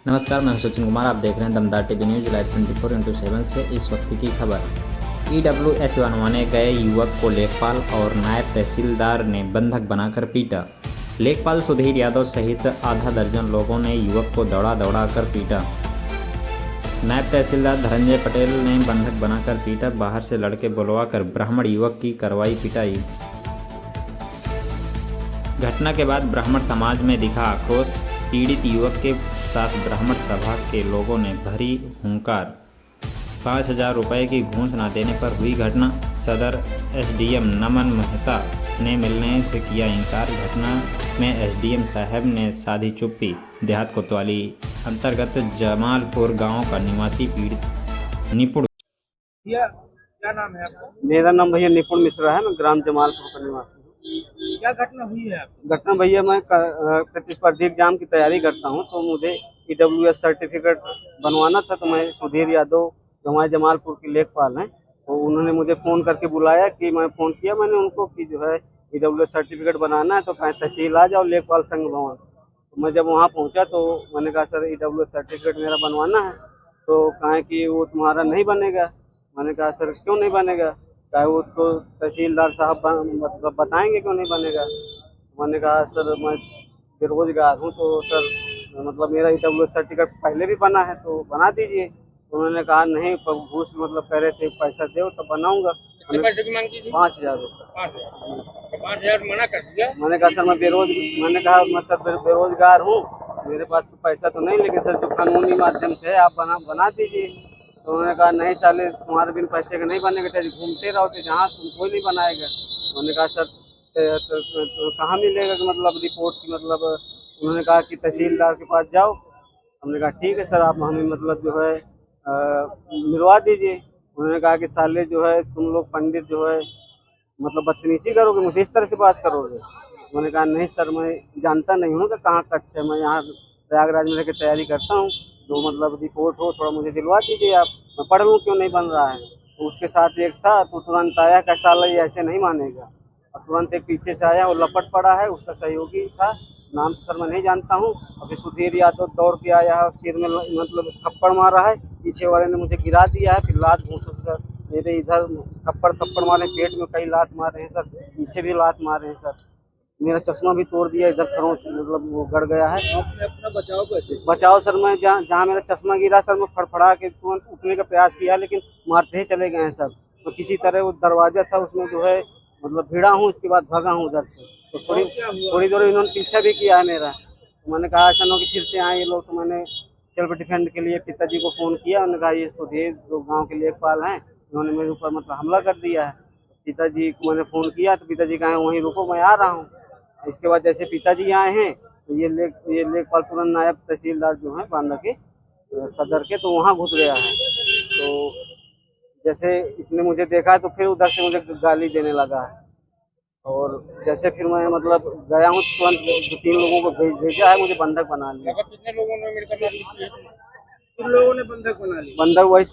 नमस्कार, मैं सचिन कुमार। आप देख रहे हैं दमदार टीवी न्यूज लाइव 24/7 से इस वक्त की खबर। ईडब्ल्यूएस बनवाने गए युवक को लेखपाल और नायब तहसीलदार ने बंधक बनाकर पीटा। लेखपाल सुधीर यादव सहित आधा दर्जन लोगों ने युवक को दौड़ा कर पीटा। नायब तहसीलदार धनंजय पटेल ने बंधक बनाकर पीटा। बाहर से लड़के बुलवाकर ब्राह्मण युवक की करवाई पिटाई। घटना के बाद ब्राह्मण समाज में दिखा आक्रोश। पीड़ित युवक के साथ ब्राह्मण सभा के लोगों ने भरी हुंकार। 5,000 रुपये की घूस न देने पर हुई घटना। सदर एसडीएम नमन मेहता ने मिलने से किया इंकार। घटना में एसडीएम साहब ने साधी चुप्पी। देहात कोतवाली अंतर्गत जमालपुर गांव का निवासी पीड़ित निपुण। क्या नाम है आपका? मेरा नाम भैया निपुण मिश्रा है। मैं ग्राम जमालपुर का निवासी हूँ। क्या घटना हुई है आपकी? घटना भैया, मैं प्रतिस्पर्धी एग्जाम की तैयारी करता हूँ, तो मुझे ईडब्ल्यूएस सर्टिफिकेट बनवाना था। तो मैं सुधीर यादव, जो हमारे जमालपुर के लेखपाल हैं, तो उन्होंने मुझे फ़ोन करके बुलाया कि मैं फ़ोन किया मैंने उनको कि जो है ईडब्ल्यूएस सर्टिफिकेट बनाना है, तो कहीं तहसील आ जाओ, लेखपाल संघ भवन। तो मैं जब वहाँ पहुँचा तो मैंने कहा सर ईडब्ल्यूएस सर्टिफिकेट मेरा बनवाना है। तो कहा कि वो तुम्हारा नहीं बनेगा। मैंने कहा सर क्यों नहीं बनेगा? चाहे वो तो तहसीलदार साहब मतलब बताएंगे क्यों नहीं बनेगा। मैंने कहा सर मैं बेरोजगार हूँ, तो सर मतलब मेरा ईडब्ल्यूएस सर्टिफिकेट पहले भी बना है तो बना दीजिए। तो उन्होंने कहा नहीं, घूस मतलब कह रहे थे पैसा दो तब बनाऊंगा। कितने पैसे की मांग की थी? 5,000 रुपये। 5,000 मना कर दिया? मैंने कहा सर मैंने कहा मैं सर बेरोजगार हूँ, मेरे पास तो पैसा तो नहीं, लेकिन सर जो कानूनी माध्यम से है आप बना दीजिए। तो उन्होंने कहा नहीं साले तुम्हारे बिन पैसे का नहीं बनेगा, तेरे घूमते रहो तो जहाँ तुम कोई नहीं बनाएगा। उन्होंने कहा सर तो कहाँ मिलेगा कि मतलब रिपोर्ट की मतलब। उन्होंने कहा कि तहसीलदार के पास जाओ। हमने कहा ठीक है सर, आप हमें मतलब जो है मिलवा दीजिए। उन्होंने कहा कि साले जो है तुम लोग पंडित जो है मतलब बदतमीजी करोगे, मुझे इस तरह से बात करोगे। मैंने कहा नहीं सर, मैं जानता नहीं हूँ कि कहाँ कच्छ है, मैं यहाँ प्रयागराज में रहकर तैयारी करता हूँ। जो मतलब रिपोर्ट हो थोड़ा मुझे दिलवा दीजिए आप, मैं पढ़ लूँ क्यों नहीं बन रहा है। तो उसके साथ एक था तो तुरंत आया, कैसा साला ये ऐसे नहीं मानेगा। और तुरंत एक पीछे से आया, वो लपट पड़ा है, उसका सहयोगी था, नाम तो सर मैं नहीं जानता हूँ। अभी सुधीर यादव दौड़ के आया है और सिर में मतलब थप्पड़ मारा है। पीछे वाले ने मुझे गिरा दिया है, फिर लात घूंसों से सर मेरे इधर थप्पड़ मारे, पेट में कई लात मारे हैं सर, पीछे भी लात मारे हैं सर। मेरा चश्मा भी तोड़ दिया, इधर खरोंच मतलब वो गड़ गया है। आपने अपना बचाव कैसे? बचाओ सर, मैं जहाँ मेरा चश्मा गिरा सर, मैं फड़फड़ा के तुरंत उठने का प्रयास किया, लेकिन मारते ही चले गए हैं सर। तो किसी तरह वो दरवाजा था उसमें जो है मतलब भिड़ा हूँ, उसके बाद भागा हूँ उधर से। तो थोड़ी देर इन्होंने पीछा भी किया है मेरा। तो मैंने कहा ऐसा ना कि फिर से आए ये लोग। तो मैंने सेल्फ डिफेंड के लिए पिताजी को फ़ोन किया। उन्होंने कहा ये सुधीर जो गाँव के लेखपाल हैं, उन्होंने मेरे ऊपर मतलब हमला कर दिया है। पिताजी को मैंने फ़ोन किया तो पिताजी कहे वहीं रुको, मैं आ रहा हूँ। इसके बाद जैसे पिताजी आए हैं तो ये लेखपाल तुरंत नायब तहसीलदार जो हैं बांदा के सदर के, तो वहाँ घुस गया है। तो जैसे इसने मुझे देखा तो फिर उधर से मुझे गाली देने लगा है। और जैसे फिर मैं मतलब गया हूँ, तुरंत 2-3 लोगों को भेजा है, मुझे बंधक बना लिया। कितने लोगों ने मिलकर मारपीट की है? किन लोगों ने बंधक बना लिया? बंधक वही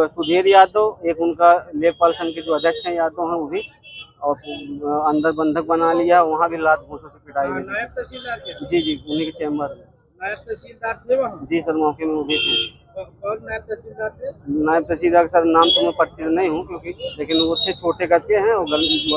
सुधीर यादव, एक उनका लेखपाल संघ के जो अध्यक्ष हैं यादव हैं वो भी, और अंदर बंधक बना लिया। वहाँ भी लात घूंसों से पिटाई हुई। नायब तहसीलदार के? जी उन्हीं के चैम्बर में। नायब तहसीलदार थे वहाँ? जी सर, मौके में वो भी थे। कौन नायब तहसीलदार थे? नायब तहसीलदार सर नाम तो मैं परिचित नहीं हूँ, क्योंकि लेकिन वो थे छोटे करके हैं और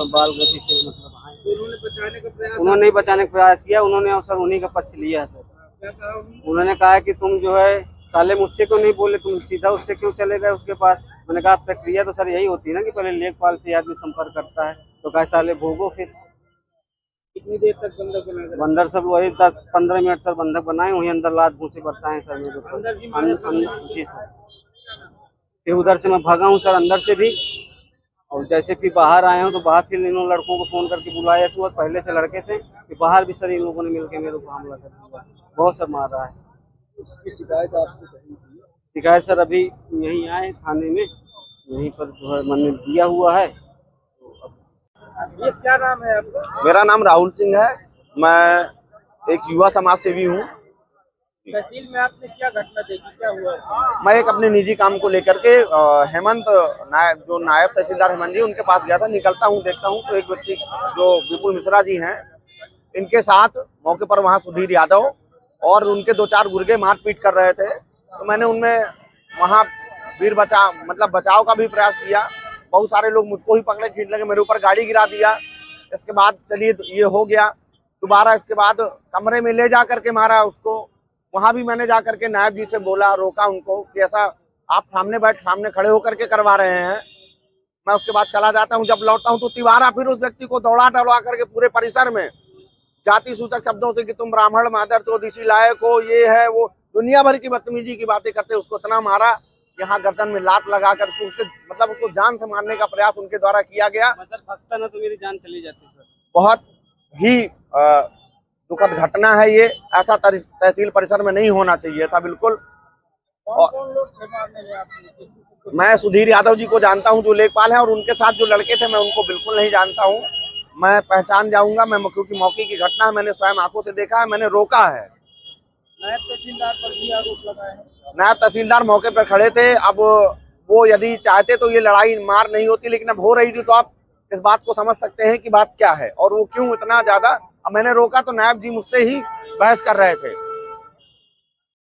बाल गति से मतलब आए। तो उन्होंने बचाने का प्रयास? उन्होंने नहीं बचाने का प्रयास किया, उन्होंने सर उन्हीं का पक्ष लिया है सर। क्या कहा उन्होंने? उन्होंने कहा कि तुम जो है साले मुझसे क्यों नहीं बोले, तुम सीधा उससे क्यों चले गए उसके पास। मैंने कहा प्रक्रिया तो सर यही होती है ना कि पहले लेखपाल से आदमी संपर्क करता है, तो कहा साले भोगो फिर। कितनी देर तक बंधक बना कर? बंदर सब वही 10-15 मिनट सर बंधक बनाए, वहीं अंदर लात घूंसे बरसाए सर मेरे ऊपर। अंदर भी मारे? जी सर। फिर उधर से मैं भागा हूँ सर अंदर से भी। और जैसे फिर बाहर आए हूँ तो बाहर फिर इन लड़कों को फ़ोन करके बुलाया। तो पहले से लड़के थे, फिर बाहर भी सर इन लोगों ने मिलकर मेरे ऊपर हमला कर दिया, बहुत सब मार रहा है। उसकी शिकायत आपको कहीं की? शिकायत सर अभी यहीं आए थाने में, यहीं पर जो है मैंने दिया हुआ है। ये क्या नाम है आपका? मेरा नाम राहुल सिंह है। मैं एक युवा समाज सेवी हूँ। तहसील में आपने क्या घटना देखी, क्या हुआ? मैं एक अपने निजी काम को लेकर के हेमंत जो नायब तहसीलदार हेमंत जी उनके पास गया था। निकलता हूँ, देखता हूँ तो एक व्यक्ति जो विपुल मिश्रा जी हैं, इनके साथ मौके पर वहाँ सुधीर यादव और उनके 2-4 गुर्गे मारपीट कर रहे थे। तो मैंने उनमें वहाँ बचाव का भी प्रयास किया। बहुत सारे लोग मुझको ही पकड़े, खींच लगे, मेरे ऊपर गाड़ी गिरा दिया। इसके बाद चलिए ये हो गया। दोबारा इसके बाद कमरे में ले जा करके मारा उसको। वहां भी मैंने जा करके नायब जी से बोला, रोका उनको कि ऐसा आप सामने खड़े होकर के करवा रहे हैं। मैं उसके बाद चला जाता हूं। जब लौटता हूं तो तिवारा फिर उस व्यक्ति को दौड़ा करके पूरे परिसर में जाति सूचक शब्दों से कि तुम ब्राह्मण मादर चोद इसी लायक हो, ये है वो, दुनिया भर की बदतमीजी की बातें करते उसको इतना मारा, यहाँ गर्दन में लात लगाकर उसको जान से मारने का प्रयास उनके द्वारा किया गया। भगता ना तो मेरी जान चली जाती सर। बहुत ही दुखद घटना है ये। ऐसा तहसील परिसर में नहीं होना चाहिए था बिल्कुल। कौन लोग थे मारने में आपको? मैं सुधीर यादव जी को जानता हूं जो लेखपाल हैं, और उनके साथ जो लड़के थे मैं उनको बिल्कुल नहीं जानता हूं। मैं पहचान जाऊंगा, क्योंकि मौके की घटना है, मैंने स्वयं आंखों से देखा है, मैंने रोका है। नायब तहसीलदार पर भी आरोप लगाए हैं। नायब तहसीलदार मौके पर खड़े थे। अब वो यदि चाहते तो ये लड़ाई मार नहीं होती, लेकिन अब हो रही थी तो आप इस बात को समझ सकते हैं कि बात क्या है और वो क्यों इतना ज्यादा। अब मैंने रोका तो नायब जी मुझसे ही बहस कर रहे थे।